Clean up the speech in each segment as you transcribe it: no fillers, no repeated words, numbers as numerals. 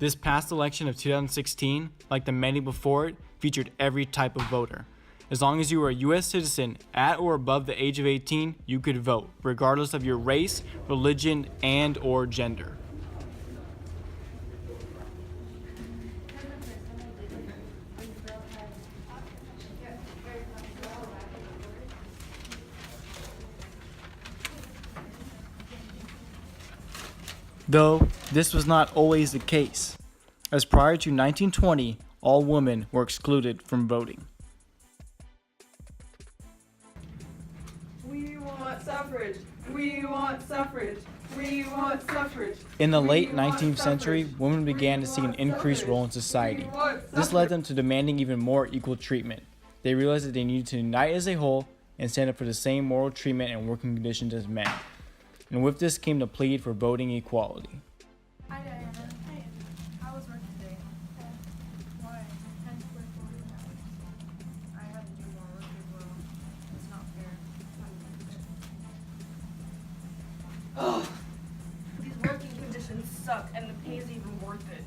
This past election of 2016, like the many before it, featured every type of voter. As long as you were a U.S. citizen at or above the age of 18, you could vote, regardless of your race, religion, and/or gender. Though this was not always the case, as prior to 1920, all women were excluded from voting. We want suffrage. We want suffrage. We want suffrage. In the late 19th century, women began to see an increased role in society. This led them to demanding even more equal treatment. They realized that they needed to unite as a whole and stand up for the same moral treatment and working conditions as men. And with this came the plead for voting equality. Hi Diana. Hey. How was work today? Why? 10:40 hours. I have to do more work as well. It's not fair. Ugh. These working conditions suck and the pay isn't even worth it.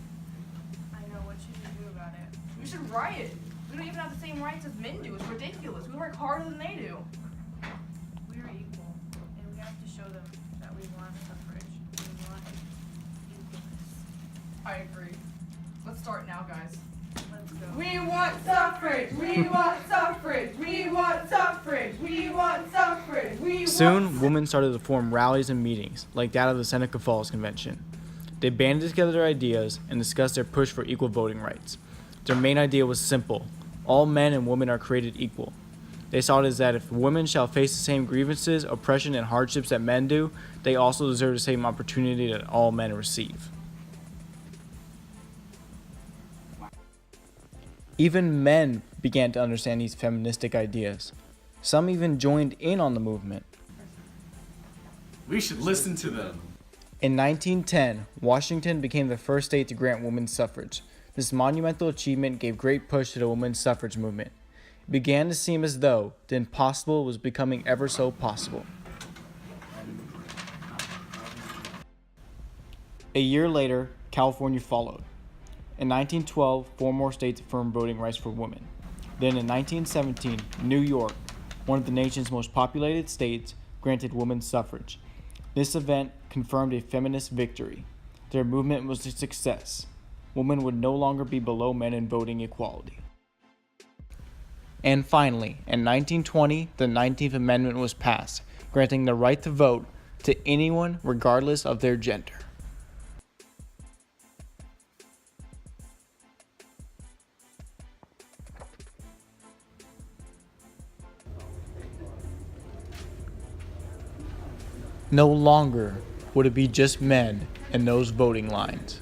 I know. What should you do about it? We should riot. We don't even have the same rights as men do. It's ridiculous. We work harder than they do. We are equal, and we have to show them that we want suffrage. We want equalness. I agree. Let's start now, guys. Let's go. We want suffrage. We want suffrage. We want suffrage. We want suffrage. Soon, women started to form rallies and meetings, like that of the Seneca Falls Convention. They banded together their ideas and discussed their push for equal voting rights. Their main idea was simple: all men and women are created equal. They saw it as that if women shall face the same grievances, oppression, and hardships that men do, they also deserve the same opportunity that all men receive. Even men began to understand these feministic ideas. Some even joined in on the movement. We should listen to them. In 1910, Washington became the first state to grant women's suffrage. This monumental achievement gave great push to the women's suffrage movement. It began to seem as though the impossible was becoming ever so possible. A year later, California followed. In 1912, 4 more states affirmed voting rights for women. Then in 1917, New York, one of the nation's most populated states, granted women's suffrage. This event confirmed a feminist victory. Their movement was a success. Women would no longer be below men in voting equality. And finally, in 1920, the 19th Amendment was passed, granting the right to vote to anyone regardless of their gender. No longer would it be just men in those voting lines.